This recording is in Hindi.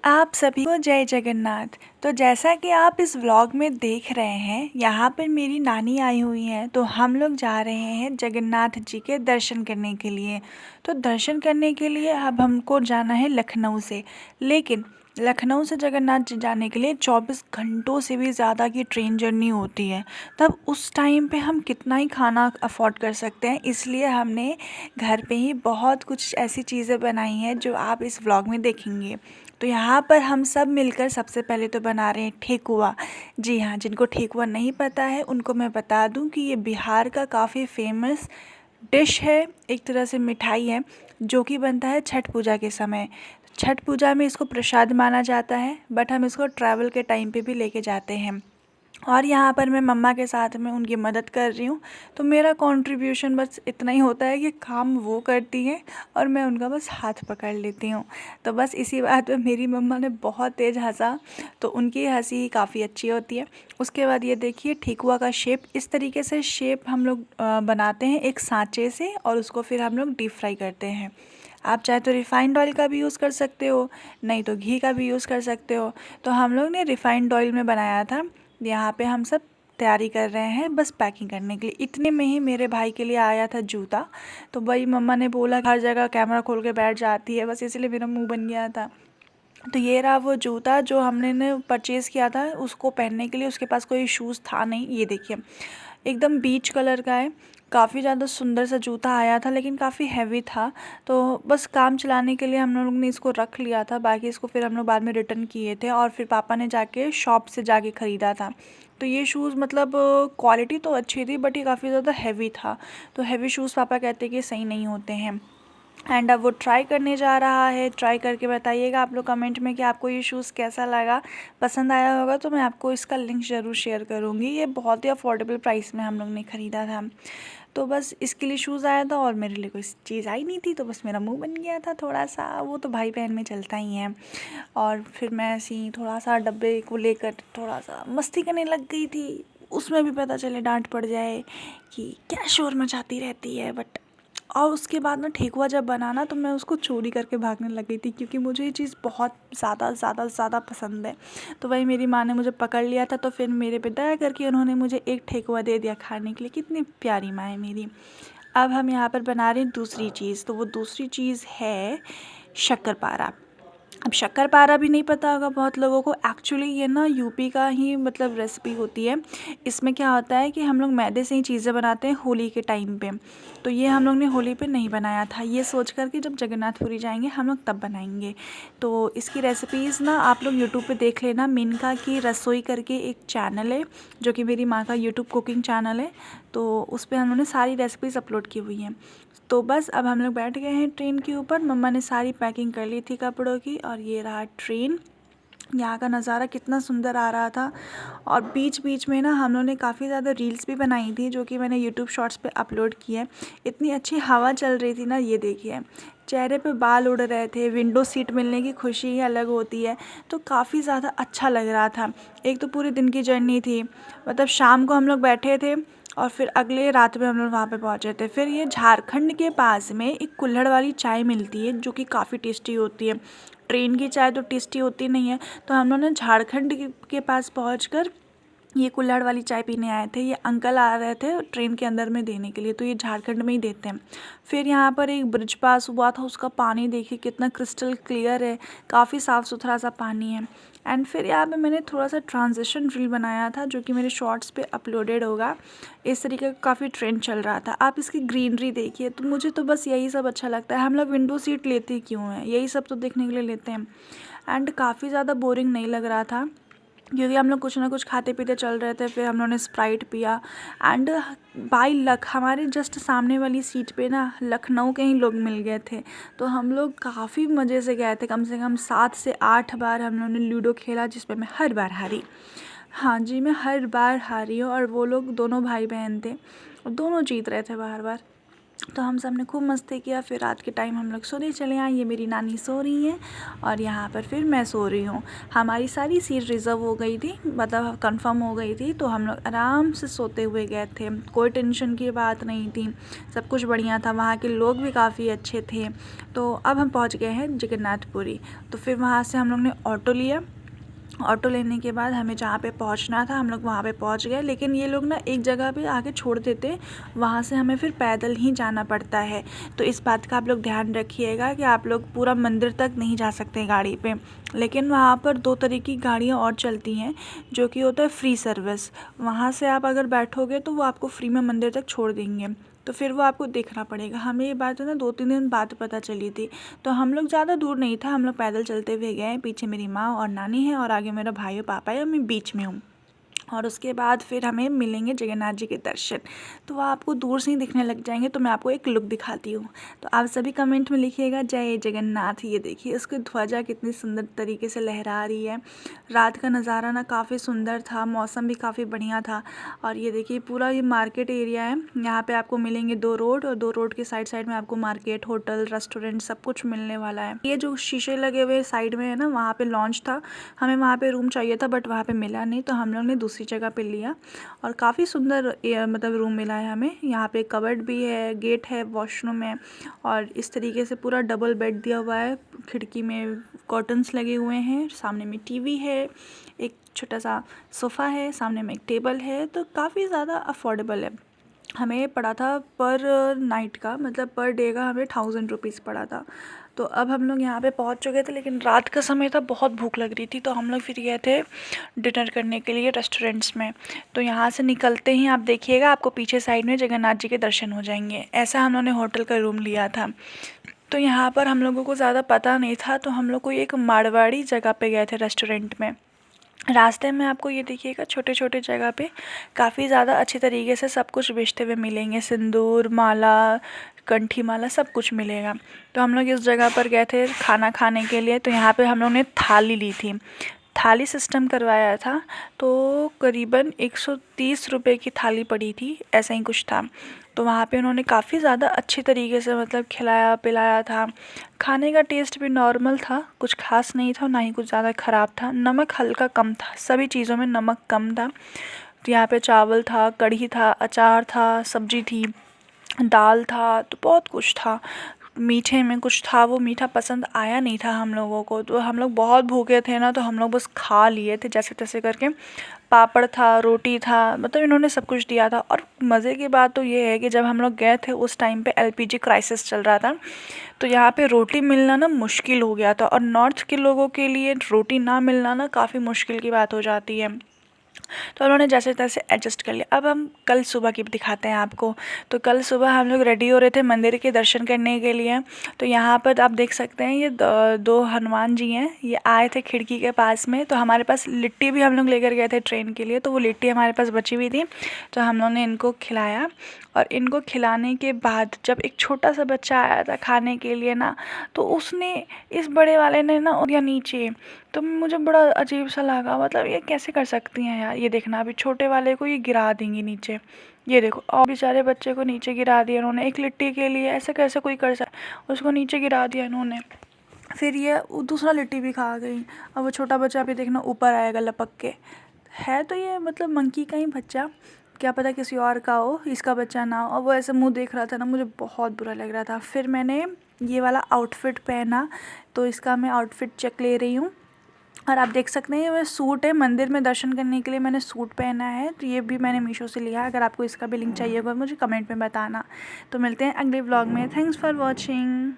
आप सभी को जय जगन्नाथ। तो जैसा कि आप इस व्लॉग में देख रहे हैं, यहाँ पर मेरी नानी आई हुई हैं। तो हम लोग जा रहे हैं जगन्नाथ जी के दर्शन करने के लिए। तो दर्शन करने के लिए अब हमको जाना है लखनऊ से, लेकिन लखनऊ से जगन्नाथ जी जाने के लिए 24 घंटों से भी ज़्यादा की ट्रेन जर्नी होती है। तब उस टाइम पे हम कितना ही खाना अफोर्ड कर सकते हैं, इसलिए हमने घर पे ही बहुत कुछ ऐसी चीज़ें बनाई हैं जो आप इस व्लॉग में देखेंगे। तो यहाँ पर हम सब मिलकर सबसे पहले तो बना रहे हैं ठेकुआ। जी हाँ, जिनको ठेकुआ नहीं पता है उनको मैं बता दूँ कि ये बिहार का काफ़ी फेमस डिश है, एक तरह से मिठाई है जो कि बनता है छठ पूजा के समय। छठ पूजा में इसको प्रसाद माना जाता है, बट हम इसको ट्रैवल के टाइम पे भी लेके जाते हैं। और यहाँ पर मैं मम्मा के साथ में उनकी मदद कर रही हूँ। तो मेरा कंट्रीब्यूशन बस इतना ही होता है कि काम वो करती हैं और मैं उनका बस हाथ पकड़ लेती हूँ। तो बस इसी बात पे मेरी मम्मा ने बहुत तेज़ हंसा, तो उनकी हंसी काफ़ी अच्छी होती है। उसके बाद ये देखिए ठेकुआ का शेप, इस तरीके से शेप हम लोग बनाते हैं एक सांचे से, और उसको फिर हम लोग डीप फ्राई करते हैं। आप चाहे तो रिफ़ाइंड ऑयल का भी यूज़ कर सकते हो, नहीं तो घी का भी यूज़ कर सकते हो। तो हम लोग ने रिफ़ाइंड ऑयल में बनाया था। यहाँ पे हम सब तैयारी कर रहे हैं बस पैकिंग करने के लिए। इतने में ही मेरे भाई के लिए आया था जूता। तो वही मम्मा ने बोला हर जगह कैमरा खोल के बैठ जाती है, बस इसलिए मेरा मुंह बन गया था। तो ये रहा वो जूता जो हमने ने परचेज़ किया था उसको पहनने के लिए। उसके पास कोई शूज़ था नहीं। ये देखिए एकदम बीच कलर का है, काफ़ी ज़्यादा सुंदर सा जूता आया था, लेकिन काफ़ी हैवी था। तो बस काम चलाने के लिए हम लोग ने इसको रख लिया था, बाकी इसको फिर हम लोग बाद में रिटर्न किए थे और फिर पापा ने जाके शॉप से जाके ख़रीदा था। तो ये शूज़ मतलब क्वालिटी तो अच्छी थी, बट ये काफ़ी ज़्यादा हैवी था। तो हैवी शूज़ पापा कहते कि सही नहीं होते हैं। एंड अब वो ट्राई करने जा रहा है। ट्राई करके बताइएगा आप लोग कमेंट में कि आपको ये शूज़ कैसा लगा, पसंद आया होगा तो मैं आपको इसका लिंक ज़रूर शेयर करूँगी। ये बहुत ही अफोर्डेबल प्राइस में हम लोग ने ख़रीदा था। तो बस इसके लिए शूज़ आया था और मेरे लिए कोई चीज़ आई नहीं थी, तो बस मेरा मुंह बन गया था थोड़ा सा। वो तो भाई बहन में चलता ही है। और फिर मैं ऐसे ही थोड़ा सा डब्बे को लेकर थोड़ा सा मस्ती करने लग गई थी। उसमें भी पता चले डांट पड़ जाए कि क्या शोर मचाती रहती है। बट और उसके बाद ना ठेकुआ जब बना ना, तो मैं उसको चोरी करके भागने लग गई थी, क्योंकि मुझे ये चीज़ बहुत ज़्यादा ज़्यादा ज़्यादा पसंद है। तो वही मेरी माँ ने मुझे पकड़ लिया था, तो फिर मेरे पे दया करके उन्होंने मुझे एक ठेकुआ दे दिया खाने के लिए। कितनी प्यारी माँ है मेरी। अब हम यहाँ पर बना रहे हैं दूसरी चीज़। तो वो दूसरी चीज़ है शक्करपारा। अब शक्करपारा भी नहीं पता होगा बहुत लोगों को। एक्चुअली ये ना यूपी का ही मतलब रेसिपी होती है। इसमें क्या होता है कि हम लोग मैदे से ही चीज़ें बनाते हैं होली के टाइम पे। तो ये हम लोग ने होली पे नहीं बनाया था, ये सोच कर कि जब जगन्नाथपुरी जाएंगे हम लोग तब बनाएंगे। तो इसकी रेसिपीज़ ना आप लोग यूट्यूब पे देख लेना। मिनका की रसोई करके एक चैनल है, जो कि मेरी माँ का यूट्यूब कुकिंग चैनल है। तो उस पर हम लोगों ने सारी रेसिपीज़ अपलोड की हुई हैं। तो बस अब हम लोग बैठ गए हैं ट्रेन के ऊपर। मम्मा ने सारी पैकिंग कर ली थी कपड़ों की, और ये रहा ट्रेन। यहाँ का नज़ारा कितना सुंदर आ रहा था। और बीच बीच में ना हम लोगों ने काफ़ी ज़्यादा रील्स भी बनाई थी, जो कि मैंने यूट्यूब शॉर्ट्स पे अपलोड की है। इतनी अच्छी हवा चल रही थी ना, ये देखिए चेहरे पे बाल उड़ रहे थे। विंडो सीट मिलने की खुशी ही अलग होती है। तो काफ़ी ज़्यादा अच्छा लग रहा था। एक तो पूरे दिन की जर्नी थी, मतलब शाम को हम लोग बैठे थे और फिर अगले रात में हम लोग वहाँ पे पहुँचे थे। फिर ये झारखंड के पास में एक कुल्हड़ वाली चाय मिलती है, जो कि काफ़ी टेस्टी होती है। ट्रेन की चाय तो टेस्टी होती नहीं है। तो हम लोग ने झारखंड के पास पहुँचकर ये कुल्हड़ वाली चाय पीने आए थे। ये अंकल आ रहे थे ट्रेन के अंदर में देने के लिए, तो ये झारखंड में ही देते हैं। फिर यहाँ पर एक ब्रिज पास हुआ था, उसका पानी देखिए कितना क्रिस्टल क्लियर है, काफ़ी साफ़ सुथरा सा पानी है। एंड फिर यहाँ पे मैंने थोड़ा सा ट्रांजिशन रील बनाया था, जो कि मेरे शॉर्ट्स पे अपलोडेड होगा। इस तरीके का काफ़ी ट्रेंड चल रहा था। आप इसकी ग्रीनरी देखिए। तो मुझे तो बस यही सब अच्छा लगता है। हम लोग विंडो सीट लेते क्यों हैं, यही सब तो देखने के लिए लेते हैं। एंड काफ़ी ज़्यादा बोरिंग नहीं लग रहा था, क्योंकि हम लोग कुछ ना कुछ खाते पीते चल रहे थे। फिर हम लोगों ने स्प्राइट पिया। एंड बाई लक हमारे जस्ट सामने वाली सीट पे ना लखनऊ के ही लोग मिल गए थे। तो हम लोग काफ़ी मज़े से गए थे। कम से कम 7 से 8 बार हम लोगों ने लूडो खेला, जिसमें मैं हर बार हारी। हाँ जी, मैं हर बार हारी हूँ। और वो लोग दोनों भाई बहन थे और दोनों जीत रहे थे बार बार। तो हम सब ने खूब मस्ती किया। फिर रात के टाइम हम लोग सोने चले आए। ये मेरी नानी सो रही हैं और यहाँ पर फिर मैं सो रही हूँ। हमारी सारी सीट रिज़र्व हो गई थी, मतलब कंफर्म हो गई थी, तो हम लोग आराम से सोते हुए गए थे। कोई टेंशन की बात नहीं थी, सब कुछ बढ़िया था। वहाँ के लोग भी काफ़ी अच्छे थे। तो अब हम पहुँच गए हैं जगन्नाथपुरी। तो फिर वहाँ से हम लोग ने ऑटो लिया। ऑटो लेने के बाद हमें जहाँ पे पहुँचना था हम लोग वहाँ पे पहुँच गए। लेकिन ये लोग ना एक जगह पे आके छोड़ देते, वहाँ से हमें फिर पैदल ही जाना पड़ता है। तो इस बात का आप लोग ध्यान रखिएगा कि आप लोग पूरा मंदिर तक नहीं जा सकते गाड़ी पे। लेकिन वहाँ पर 2 तरह की गाड़ियाँ और चलती हैं, जो कि होता है फ्री सर्विस। वहाँ से आप अगर बैठोगे तो वो आपको फ्री में मंदिर तक छोड़ देंगे। तो फिर वो आपको देखना पड़ेगा। हमें ये बात है ना 2-3 दिन बाद पता चली थी। तो हम लोग ज़्यादा दूर नहीं था, हम लोग पैदल चलते हुए गए। पीछे मेरी माँ और नानी है और आगे मेरा भाई और पापा है और मैं बीच में हूँ। और उसके बाद फिर हमें मिलेंगे जगन्नाथ जी के दर्शन। तो वो आपको दूर से ही दिखने लग जाएंगे। तो मैं आपको एक लुक दिखाती हूँ। तो आप सभी कमेंट में लिखिएगा जय जगन्नाथ। ये देखिए उसकी ध्वजा कितनी सुंदर तरीके से लहरा रही है। रात का नज़ारा ना काफ़ी सुंदर था, मौसम भी काफ़ी बढ़िया था। और ये देखिए पूरा ये मार्केट एरिया है। यहाँ पे आपको मिलेंगे 2 रोड और 2 रोड के साइड साइड में आपको मार्केट, होटल, रेस्टोरेंट सब कुछ मिलने वाला है। ये जो शीशे लगे हुए साइड में है ना, वहाँ पे लॉन्च था। हमें वहाँ पे रूम चाहिए था बट वहाँ पे मिला नहीं, तो हम लोग ने दूसरी जगह पे लिया। और काफ़ी सुंदर मतलब रूम मिला है हमें। यहाँ पे कबर्ड भी है, गेट है, वॉशरूम है और इस तरीके से पूरा डबल बेड दिया हुआ है। खिड़की में कर्टन्स लगे हुए हैं, सामने में टीवी है, एक छोटा सा सोफ़ा है, सामने में एक टेबल है। तो काफ़ी ज़्यादा अफोर्डेबल है। हमें पड़ा था पर नाइट का, मतलब पर डे का हमें 1000 रुपीज़ पड़ा था। तो अब हम लोग यहाँ पे पहुँच चुके थे, लेकिन रात का समय था, बहुत भूख लग रही थी। तो हम लोग फिर गए थे डिनर करने के लिए रेस्टोरेंट्स में। तो यहाँ से निकलते ही आप देखिएगा आपको पीछे साइड में जगन्नाथ जी के दर्शन हो जाएंगे। ऐसा हम लोगों ने होटल का रूम लिया था। तो यहाँ पर हम लोगों को ज़्यादा पता नहीं था, तो हम लोग को एक मारवाड़ी जगह पे गए थे रेस्टोरेंट में। रास्ते में आपको ये देखिएगा छोटे छोटे जगह पे काफ़ी ज़्यादा अच्छी तरीके से सब कुछ बेचते हुए मिलेंगे। सिंदूर, माला, कंठी माला सब कुछ मिलेगा। तो हम लोग इस जगह पर गए थे खाना खाने के लिए। तो यहाँ पे हम लोग ने थाली ली थी, थाली सिस्टम करवाया था। तो करीबन 130 रुपये की थाली पड़ी थी, ऐसा ही कुछ था। तो वहाँ पे उन्होंने काफ़ी ज़्यादा अच्छे तरीके से मतलब खिलाया पिलाया था। खाने का टेस्ट भी नॉर्मल था, कुछ खास नहीं था, ना ही कुछ ज़्यादा ख़राब था। नमक हल्का कम था, सभी चीज़ों में नमक कम था। तो यहाँ पे चावल था, कढ़ी था, अचार था, सब्जी थी, दाल था, तो बहुत कुछ था। मीठे में कुछ था, वो मीठा पसंद आया नहीं था हम लोगों को। तो हम लोग बहुत भूखे थे ना, तो हम लोग बस खा लिए थे जैसे तैसे करके। पापड़ था, रोटी था, मतलब इन्होंने सब कुछ दिया था। और मज़े की बात तो ये है कि जब हम लोग गए थे उस टाइम पे एलपीजी क्राइसिस चल रहा था। तो यहाँ पे रोटी मिलना ना मुश्किल हो गया था, और नॉर्थ के लोगों के लिए रोटी ना मिलना ना काफ़ी मुश्किल की बात हो जाती है। तो उन्होंने जैसे तैसे एडजस्ट कर लिया। अब हम कल सुबह की दिखाते हैं आपको। तो कल सुबह हम लोग रेडी हो रहे थे मंदिर के दर्शन करने के लिए। तो यहाँ पर आप देख सकते हैं ये दो हनुमान जी हैं, ये आए थे खिड़की के पास में। तो हमारे पास लिट्टी भी हम लोग लेकर गए थे ट्रेन के लिए, तो वो लिट्टी हमारे पास बची हुई थी। तो हम लोग ने इनको खिलाया। और इनको खिलाने के बाद जब एक छोटा सा बच्चा आया था खाने के लिए ना, तो उसने इस बड़े वाले ने ना दिया नीचे। तो मुझे बड़ा अजीब सा लगा, मतलब ये कैसे कर सकती हैं यार। ये देखना अभी छोटे वाले को ये गिरा देंगी नीचे, ये देखो। और बेचारे बच्चे को नीचे गिरा दिया इन्होंने एक लिट्टी के लिए। ऐसे कैसे कोई कर सकता, उसको नीचे गिरा दिया इन्होंने। फिर ये दूसरा लिट्टी भी खा गई। और वो छोटा बच्चा भी देखना ऊपर आएगा लपक के। है तो ये मतलब मंकी का ही बच्चा, क्या पता किसी और का हो, इसका बच्चा ना हो। और वो ऐसे मुंह देख रहा था ना, मुझे बहुत बुरा लग रहा था। फिर मैंने ये वाला आउटफिट पहना, तो इसका मैं आउटफिट चेक ले रही हूँ। और आप देख सकते हैं ये सूट है, मंदिर में दर्शन करने के लिए मैंने सूट पहना है। तो ये भी मैंने मीशो से लिया है। अगर आपको इसका भी लिंक चाहिए होगा मुझे कमेंट में बताना। तो मिलते हैं अगले व्लॉग में। Thanks for watching.